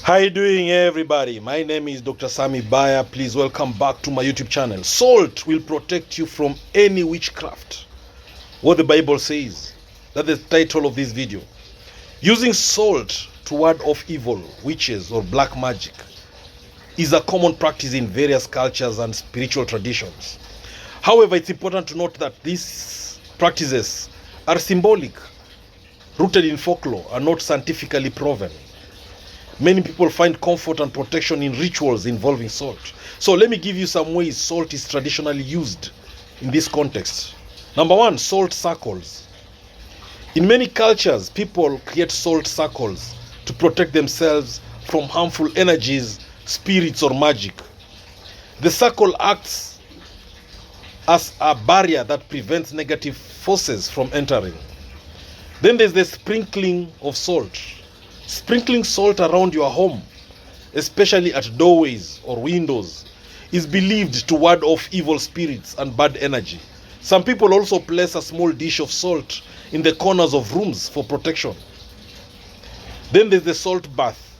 How you doing, everybody? My name is Dr. Sami Baya. Please welcome back to my YouTube channel. Salt will protect you from any witchcraft. What the Bible says. That's the title of this video. Using salt to ward off evil, witches, or black magic is a common practice in various cultures and spiritual traditions. However, it's important to note that these practices are symbolic, rooted in folklore, and not scientifically proven. Many people find comfort and protection in rituals involving salt. So let me give you some ways salt is traditionally used in this context. Number one, salt circles. In many cultures, people create salt circles to protect themselves from harmful energies, spirits, or magic. The circle acts as a barrier that prevents negative forces from entering. Then there's the sprinkling of salt. Sprinkling salt around your home, especially at doorways or windows, is believed to ward off evil spirits and bad energy. Some people also place a small dish of salt in the corners of rooms for protection. Then there's the salt bath.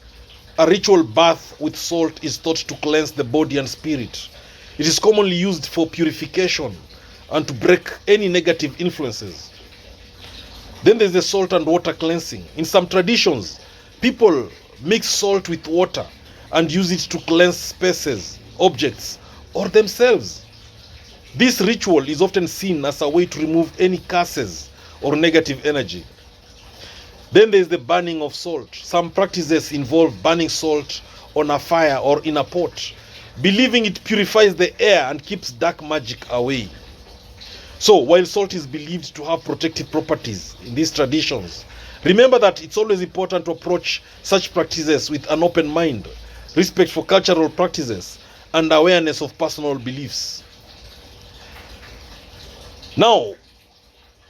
A ritual bath with salt is thought to cleanse the body and spirit. It is commonly used for purification and to break any negative influences. Then there's the salt and water cleansing. In some traditions, people mix salt with water and use it to cleanse spaces, objects, or themselves. This ritual is often seen as a way to remove any curses or negative energy. Then there is the burning of salt. Some practices involve burning salt on a fire or in a pot, believing it purifies the air and keeps dark magic away. So, while salt is believed to have protective properties in these traditions, remember that it's always important to approach such practices with an open mind, respect for cultural practices, and awareness of personal beliefs. Now,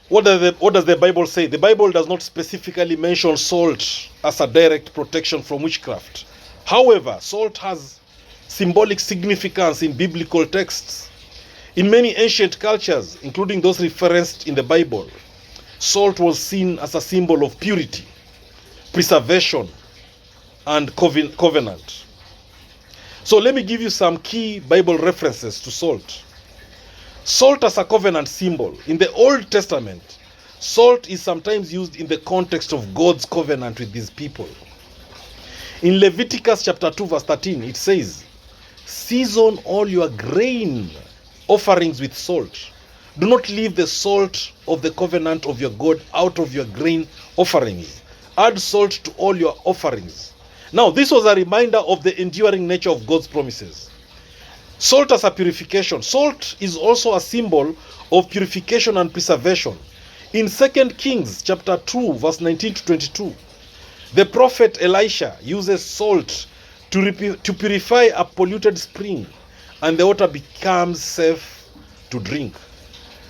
what does the Bible say? The Bible does not specifically mention salt as a direct protection from witchcraft. However, salt has symbolic significance in biblical texts. In many ancient cultures, including those referenced in the Bible, salt was seen as a symbol of purity, preservation, and covenant. So let me give you some key Bible references to salt. Salt as a covenant symbol. In the Old Testament, salt is sometimes used in the context of God's covenant with his people. In Leviticus chapter 2 verse 13, it says, "Season all your grain offerings with salt. Do not leave the salt of the covenant of your God out of your grain offerings. Add salt to all your offerings." Now, this was a reminder of the enduring nature of God's promises. Salt as a purification. Salt is also a symbol of purification and preservation. In 2 Kings chapter 2, verse 19 to 22, the prophet Elisha uses salt to purify a polluted spring, and the water becomes safe to drink.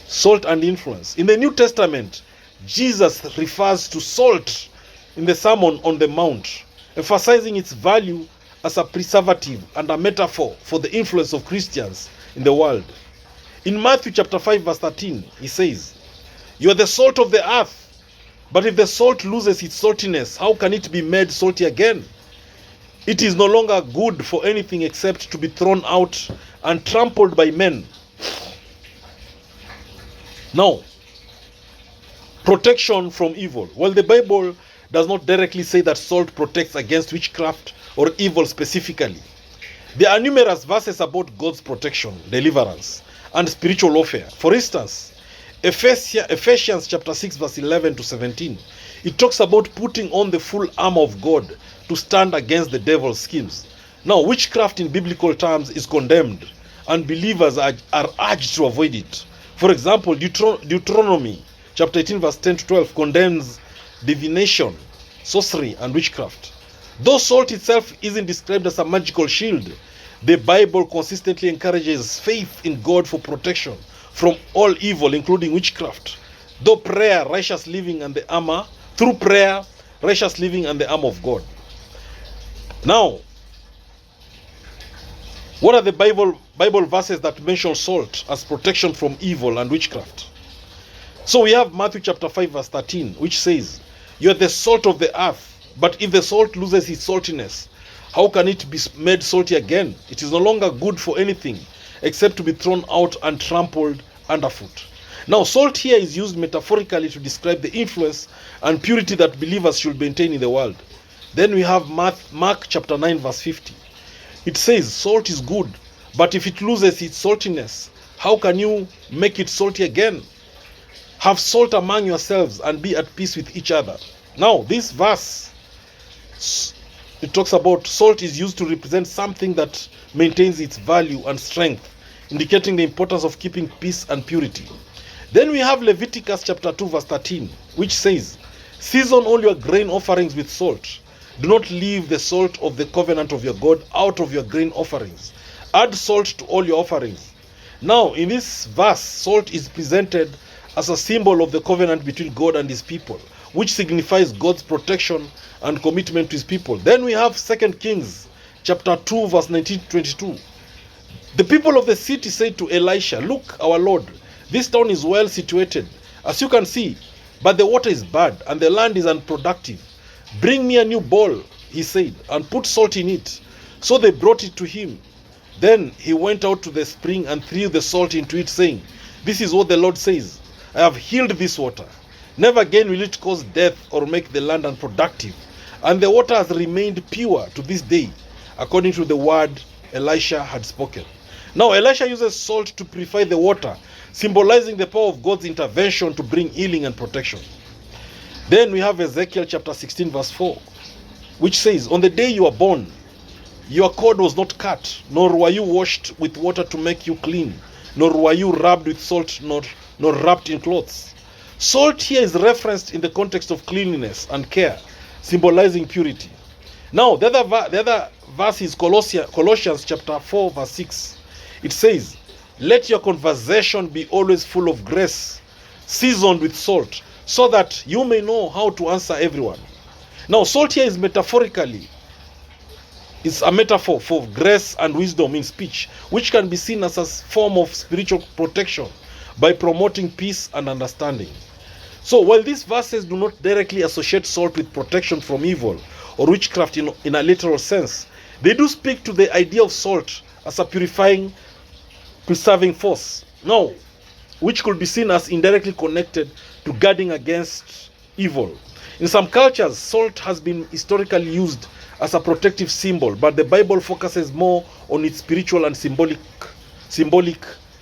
Salt and influence. In the New Testament, Jesus refers to salt in the Sermon on the Mount, emphasizing its value as a preservative and a metaphor for the influence of Christians in the world. In Matthew chapter 5 verse 13, he says, "You are the salt of the earth, but if the salt loses its saltiness, how can it be made salty again? It is no longer good for anything except to be thrown out and trampled by men." Now, protection from evil. Well, the Bible does not directly say that salt protects against witchcraft or evil specifically. There are numerous verses about God's protection, deliverance, and spiritual warfare. For instance, Ephesians chapter 6 verse 11 to 17, it talks about putting on the full armor of God to stand against the devil's schemes. Now, witchcraft in biblical terms is condemned, and believers are urged to avoid it. For example, Deuteronomy chapter 18 verse 10 to 12 condemns divination, sorcery, and witchcraft. Though salt itself isn't described as a magical shield, the Bible consistently encourages faith in God for protection from all evil, including witchcraft. Through prayer, righteous living, and the armor of God. Now, what are the Bible verses that mention salt as protection from evil and witchcraft? So we have Matthew chapter 5 verse 13, which says, "You are the salt of the earth, but if the salt loses its saltiness, How can it be made salty again? It is no longer good for anything except to be thrown out and trampled underfoot. Now, salt here is used metaphorically to describe the influence and purity that believers should maintain in the world. Then we have Mark chapter 9 verse 50. It says, salt is good, but if it loses its saltiness, how can you make it salty again? Have salt among yourselves and be at peace with each other. Now, this verse, it talks about salt is used to represent something that maintains its value and strength, indicating the importance of keeping peace and purity. Then we have Leviticus chapter 2 verse 13, which says, season all your grain offerings with salt. Do not leave the salt of the covenant of your God out of your grain offerings. Add salt to all your offerings. Now, in this verse, salt is presented as a symbol of the covenant between God and his people, which signifies God's protection and commitment to his people. Then we have 2 Kings chapter 2 verse 19 to 22. The people of the city said to Elisha, look, our Lord, this town is well situated, as you can see, but the water is bad and the land is unproductive. Bring me a new bowl, he said, and put salt in it. So they brought it to him. Then he went out to the spring and threw the salt into it, saying, this is what the Lord says, I have healed this water. Never again will it cause death or make the land unproductive. And the water has remained pure to this day, according to the word Elisha had spoken. Now Elisha uses salt to purify the water, symbolizing the power of God's intervention to bring healing and protection. Then we have Ezekiel chapter 16 verse 4, which says, on the day you were born, your cord was not cut, nor were you washed with water to make you clean, nor were you rubbed with salt, nor wrapped in clothes. Salt here is referenced in the context of cleanliness and care, symbolizing purity. Now, the other verse is Colossians chapter 4 verse 6. It says, let your conversation be always full of grace, seasoned with salt, so that you may know how to answer everyone. Now, salt here is it's a metaphor for grace and wisdom in speech, which can be seen as a form of spiritual protection by promoting peace and understanding. So, while these verses do not directly associate salt with protection from evil or witchcraft in a literal sense, they do speak to the idea of salt as a purifying, preserving force. Now, which could be seen as indirectly connected to guarding against evil. In some cultures, salt has been historically used as a protective symbol, but the Bible focuses more on its spiritual and symbolic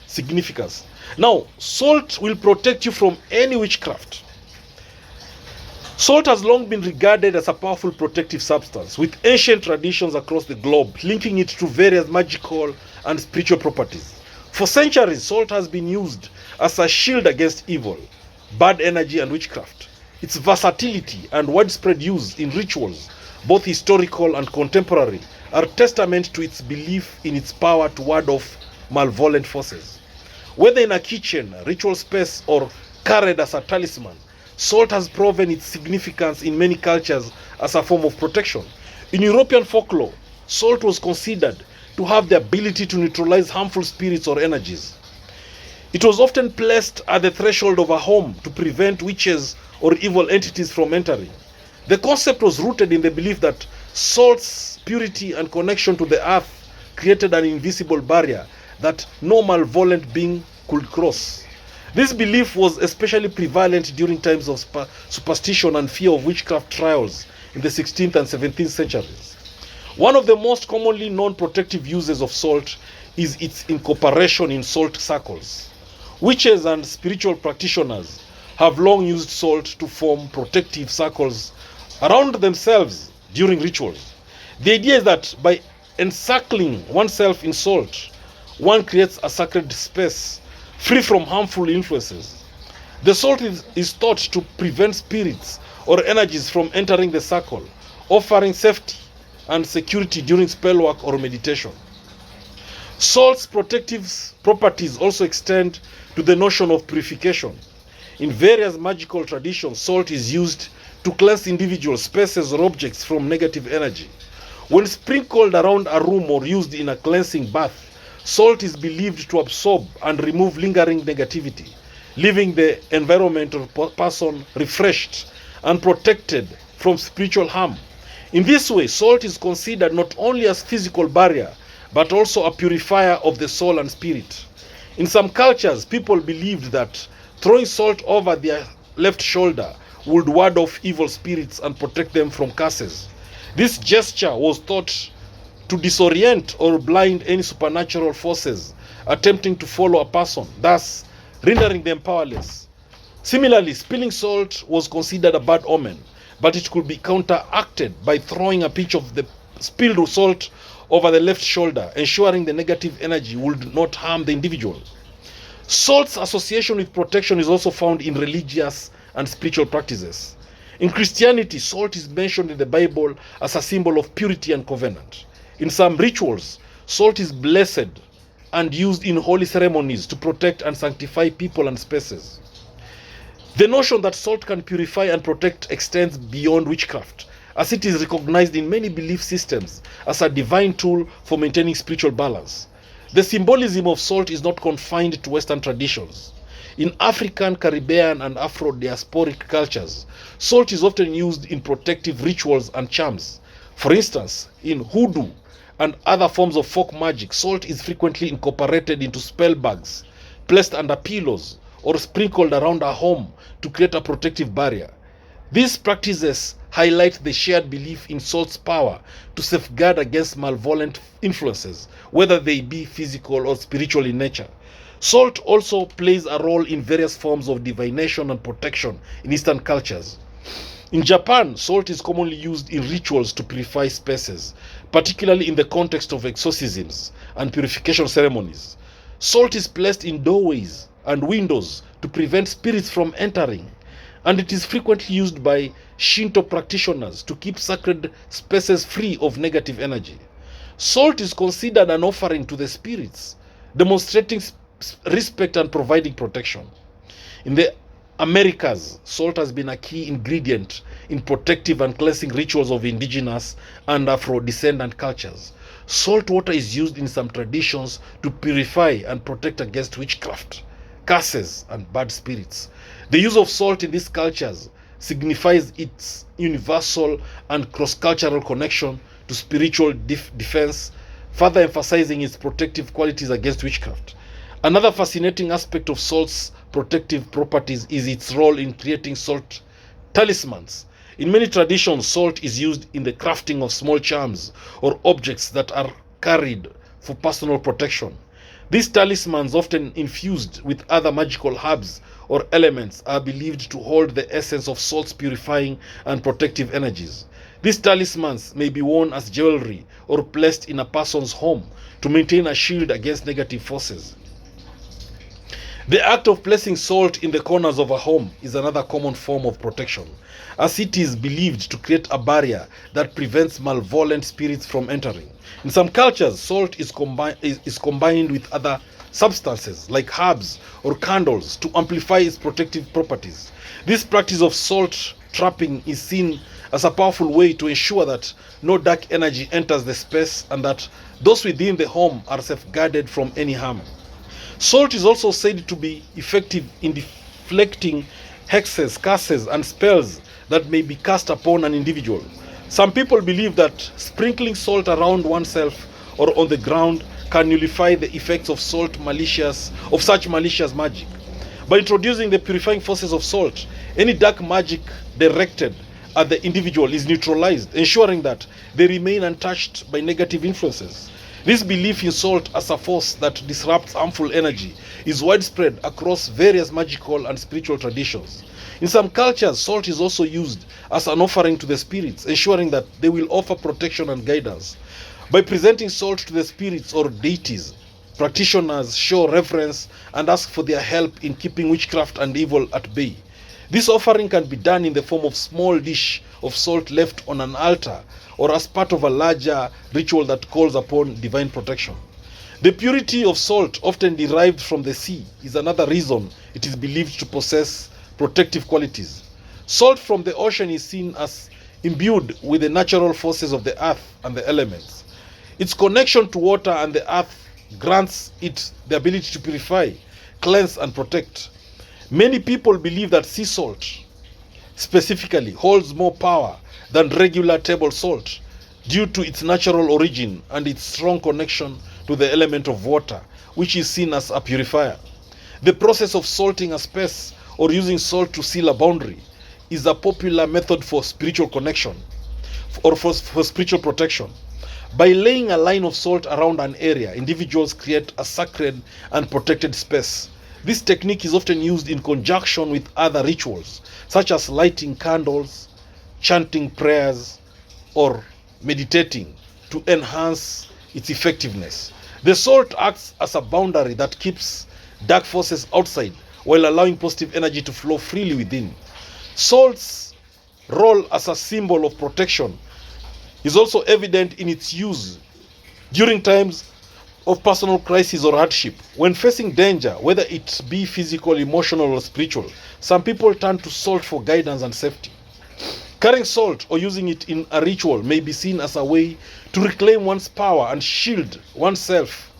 significance. Now, salt will protect you from any witchcraft. Salt has long been regarded as a powerful protective substance, with ancient traditions across the globe linking it to various magical and spiritual properties. For centuries, salt has been used as a shield against evil, bad energy, and witchcraft. Its versatility and widespread use in rituals, both historical and contemporary, are testament to its belief in its power to ward off malevolent forces. Whether in a kitchen, ritual space, or carried as a talisman, salt has proven its significance in many cultures as a form of protection. In European folklore, salt was considered to have the ability to neutralize harmful spirits or energies. It was often placed at the threshold of a home to prevent witches or evil entities from entering. The concept was rooted in the belief that salt's purity and connection to the earth created an invisible barrier that no malevolent being could cross. This belief was especially prevalent during times of superstition and fear of witchcraft trials in the 16th and 17th centuries. One of the most commonly known protective uses of salt is its incorporation in salt circles. Witches and spiritual practitioners have long used salt to form protective circles around themselves during rituals. The idea is that by encircling oneself in salt, one creates a sacred space free from harmful influences. The salt is thought to prevent spirits or energies from entering the circle, offering safety and security during spellwork or meditation. Salt's protective properties also extend to the notion of purification. In various magical traditions, salt is used to cleanse individuals, spaces, or objects from negative energy. When sprinkled around a room or used in a cleansing bath, salt is believed to absorb and remove lingering negativity, leaving the environment or person refreshed and protected from spiritual harm. In this way, salt is considered not only as physical barrier, but also a purifier of the soul and spirit. In some cultures, people believed that throwing salt over their left shoulder would ward off evil spirits and protect them from curses. This gesture was thought to disorient or blind any supernatural forces attempting to follow a person, thus rendering them powerless. Similarly, spilling salt was considered a bad omen, but it could be counteracted by throwing a pinch of the spilled salt over the left shoulder, ensuring the negative energy would not harm the individual. Salt's association with protection is also found in religious and spiritual practices. In Christianity, salt is mentioned in the Bible as a symbol of purity and covenant. In some rituals, salt is blessed and used in holy ceremonies to protect and sanctify people and spaces. The notion that salt can purify and protect extends beyond witchcraft, as it is recognized in many belief systems as a divine tool for maintaining spiritual balance. The symbolism of salt is not confined to Western traditions. In African, Caribbean, and Afro-diasporic cultures, salt is often used in protective rituals and charms. For instance, in hoodoo and other forms of folk magic, salt is frequently incorporated into spell bags, placed under pillows, or sprinkled around a home to create a protective barrier. These practices highlight the shared belief in salt's power to safeguard against malevolent influences, whether they be physical or spiritual in nature. Salt also plays a role in various forms of divination and protection in Eastern cultures. In Japan, salt is commonly used in rituals to purify spaces, particularly in the context of exorcisms and purification ceremonies. Salt is placed in doorways and windows to prevent spirits from entering, and it is frequently used by Shinto practitioners to keep sacred spaces free of negative energy. Salt is considered an offering to the spirits, demonstrating respect and providing protection. In the Americas, salt has been a key ingredient in protective and cleansing rituals of indigenous and Afro-descendant cultures. Salt water is used in some traditions to purify and protect against witchcraft, curses, and bad spirits. The use of salt in these cultures signifies its universal and cross-cultural connection to spiritual defense, further emphasizing its protective qualities against witchcraft. Another fascinating aspect of salt's protective properties is its role in creating salt talismans. In many traditions, salt is used in the crafting of small charms or objects that are carried for personal protection. These talismans, often infused with other magical herbs or elements, are believed to hold the essence of salt's purifying and protective energies. These talismans may be worn as jewelry or placed in a person's home to maintain a shield against negative forces. The act of placing salt in the corners of a home is another common form of protection, as it is believed to create a barrier that prevents malevolent spirits from entering. In some cultures, salt is combined with other substances like herbs or candles to amplify its protective properties. This practice of salt trapping is seen as a powerful way to ensure that no dark energy enters the space and that those within the home are safeguarded from any harm. Salt is also said to be effective in deflecting hexes, curses, and spells that may be cast upon an individual. Some people believe that sprinkling salt around oneself or on the ground can nullify the effects of such malicious magic. By introducing the purifying forces of salt, any dark magic directed at the individual is neutralized, ensuring that they remain untouched by negative influences. This belief in salt as a force that disrupts harmful energy is widespread across various magical and spiritual traditions. In some cultures, salt is also used as an offering to the spirits, ensuring that they will offer protection and guidance. By presenting salt to the spirits or deities, practitioners show reverence and ask for their help in keeping witchcraft and evil at bay. This offering can be done in the form of a small dish of salt left on an altar or as part of a larger ritual that calls upon divine protection. The purity of salt, often derived from the sea, is another reason it is believed to possess protective qualities. Salt from the ocean is seen as imbued with the natural forces of the earth and the elements. Its connection to water and the earth grants it the ability to purify, cleanse, and protect. Many people believe that sea salt specifically holds more power than regular table salt due to its natural origin and its strong connection to the element of water, which is seen as a purifier. The process of salting a space or using salt to seal a boundary is a popular method for spiritual connection or for spiritual protection. By laying a line of salt around an area, individuals create a sacred and protected space. This technique is often used in conjunction with other rituals, such as lighting candles, chanting prayers, or meditating to enhance its effectiveness. The salt acts as a boundary that keeps dark forces outside while allowing positive energy to flow freely within. Salt's role as a symbol of protection is also evident in its use during times of personal crisis or hardship. When facing danger, whether it be physical, emotional, or spiritual, some people turn to salt for guidance and safety. Carrying salt or using it in a ritual may be seen as a way to reclaim one's power and shield oneself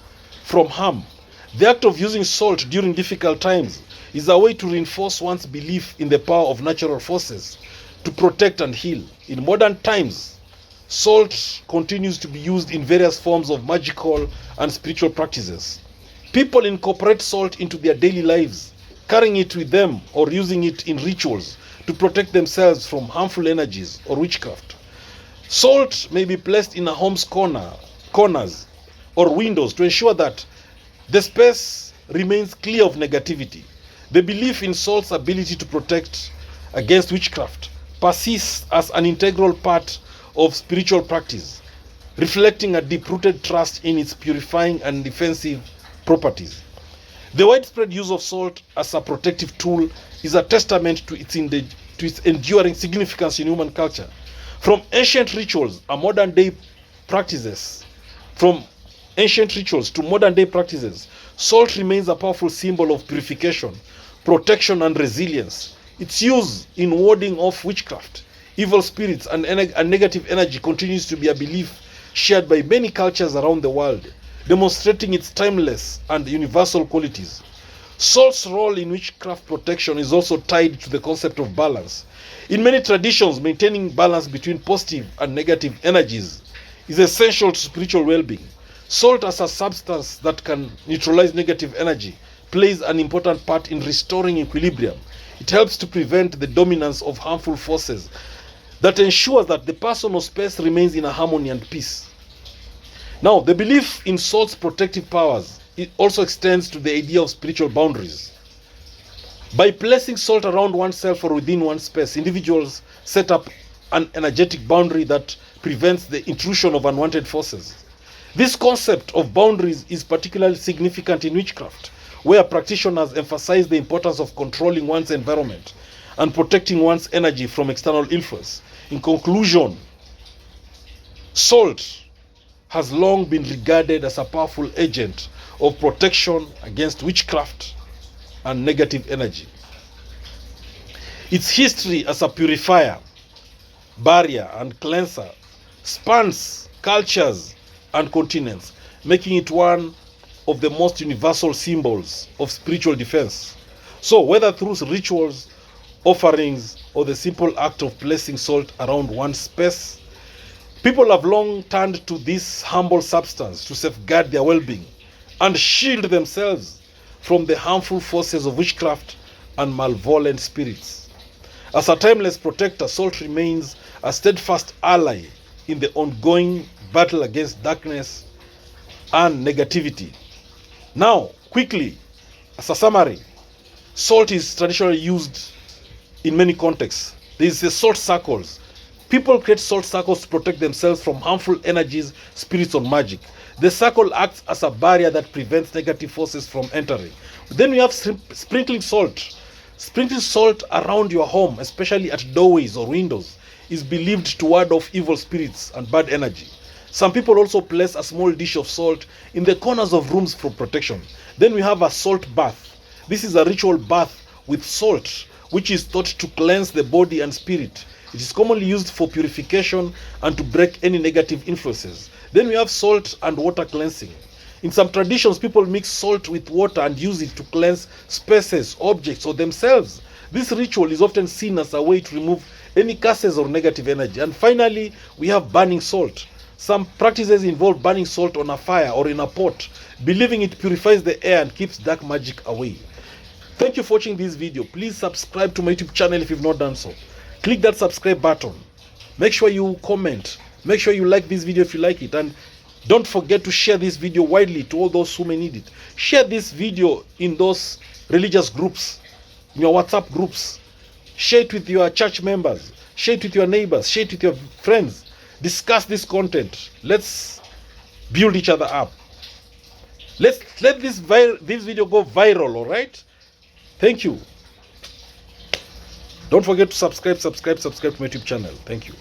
from harm. The act of using salt during difficult times is a way to reinforce one's belief in the power of natural forces to protect and heal. In modern times, salt continues to be used in various forms of magical and spiritual practices. People incorporate salt into their daily lives, carrying it with them or using it in rituals to protect themselves from harmful energies or witchcraft. Salt may be placed in a home's corners or windows to ensure that the space remains clear of negativity. The belief in salt's ability to protect against witchcraft persists as an integral part of spiritual practice, reflecting a deep-rooted trust in its purifying and defensive properties. The widespread use of salt as a protective tool is a testament to its enduring significance in human culture. From ancient rituals to modern day practices, salt remains a powerful symbol of purification, protection, and resilience. Its use in warding off witchcraft, evil spirits, and negative energy continues to be a belief shared by many cultures around the world, demonstrating its timeless and universal qualities. Salt's role in witchcraft protection is also tied to the concept of balance. In many traditions, maintaining balance between positive and negative energies is essential to spiritual well-being. Salt, as a substance that can neutralize negative energy, plays an important part in restoring equilibrium. It helps to prevent the dominance of harmful forces that ensures that the personal space remains in a harmony and peace. Now, the belief in salt's protective powers, it also extends to the idea of spiritual boundaries. By placing salt around oneself or within one's space, individuals set up an energetic boundary that prevents the intrusion of unwanted forces. This concept of boundaries is particularly significant in witchcraft, where practitioners emphasize the importance of controlling one's environment and protecting one's energy from external influence. In conclusion, salt has long been regarded as a powerful agent of protection against witchcraft and negative energy. Its history as a purifier, barrier, and cleanser spans cultures and continents, making it one of the most universal symbols of spiritual defense. So, whether through rituals, offerings, or the simple act of placing salt around one's space, people have long turned to this humble substance to safeguard their well-being and shield themselves from the harmful forces of witchcraft and malevolent spirits. As a timeless protector, salt remains a steadfast ally in the ongoing battle against darkness and negativity. Now, quickly, as a summary, salt is traditionally used in many contexts. There is the salt circles. People create salt circles to protect themselves from harmful energies, spirits, or magic. The circle acts as a barrier that prevents negative forces from entering. Then we have sprinkling salt. Sprinkling salt around your home, especially at doorways or windows, is believed to ward off evil spirits and bad energy. Some people also place a small dish of salt in the corners of rooms for protection. Then we have a salt bath. This is a ritual bath with salt, which is thought to cleanse the body and spirit. It is commonly used for purification and to break any negative influences. Then we have salt and water cleansing. In some traditions, people mix salt with water and use it to cleanse spaces, objects, or themselves. This ritual is often seen as a way to remove any curses or negative energy. And finally, we have burning salt. Some practices involve burning salt on a fire or in a pot, believing it purifies the air and keeps dark magic away. Thank you for watching this video. Please subscribe to my YouTube channel if you've not done so. Click that subscribe button. Make sure you comment. Make sure you like this video if you like it. And don't forget to share this video widely to all those who may need it. Share this video in those religious groups, in your WhatsApp groups. Share it with your church members. Share it with your neighbors. Share it with your friends. Discuss this content. Let's build each other up. Let this video go viral, all right? Thank you. Don't forget to subscribe to my YouTube channel. Thank you.